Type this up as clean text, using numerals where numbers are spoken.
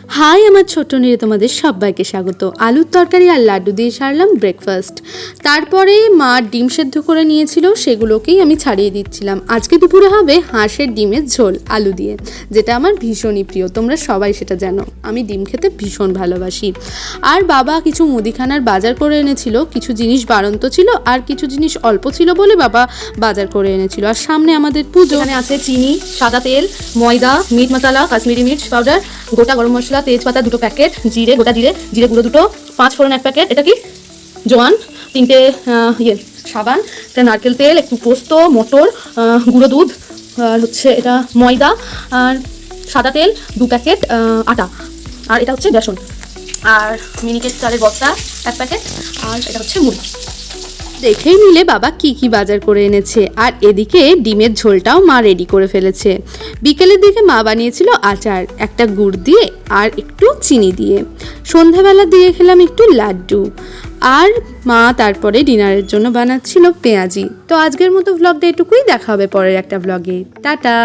High আমার ছোট্ট নিয়ে তোমাদের সবাইকে স্বাগত। আলুর তরকারি আর লাড্ডু দিয়ে সারলাম ব্রেকফাস্ট। তারপরে মা ডিম সেদ্ধ করে নিয়েছিল, সেগুলোকেই আমি ছাড়িয়ে দিচ্ছিলাম। আজকে দুপুরে হবে হাঁসের ডিমের ঝোল আলু দিয়ে, যেটা আমার ভীষণই প্রিয়। তোমরা সবাই সেটা জানো, আমি ডিম খেতে ভীষণ ভালোবাসি। আর বাবা কিছু মুদিখানার বাজার করে এনেছিল, কিছু জিনিস বাড়ন্ত ছিল আর কিছু জিনিস অল্প ছিল বলে বাবা বাজার করে এনেছিল। আর সামনে আমাদের পুজো। এখানে আছে চিনি, সাদা তেল, ময়দা, মিট মশলা, কাশ্মীরি মির্চ পাউডার, গোটা গরম মশলা, তেজপাতা 2 প্যাকেট, জিরে, গোটা জিরে, জিরে গুঁড়ো 2, 5 ফোড়ন 1 প্যাকেট, এটা কি জোয়ান, 3টে সাবান, একটা নারকেল তেল, একটু পোস্ত, মটর, গুঁড়ো দুধ, আর হচ্ছে এটা ময়দা, আর সাদা তেল 2 প্যাকেট, আটা, আর এটা হচ্ছে বেসন, আর মিনিকেট চালের বস্তা 1 প্যাকেট, আর এটা হচ্ছে মুড়ি। দেখেই নিলে বাবা কি কি বাজার করে এনেছে। আর এদিকে ডিমের ঝোলটাও মা রেডি করে ফেলেছে। বিকেলের দিকে মা বানিয়েছিল আচার, একটা গুড় দিয়ে আর একটু চিনি দিয়ে। সন্ধ্যাবেলা দিয়ে খেলাম একটু লাড্ডু। আর মা তারপরে ডিনারের জন্য বানাচ্ছিল পেঁয়াজি। তো আজকের মতো ভ্লগটা এটুকুই, দেখা হবে পরের একটা ভ্লগে। টাটা।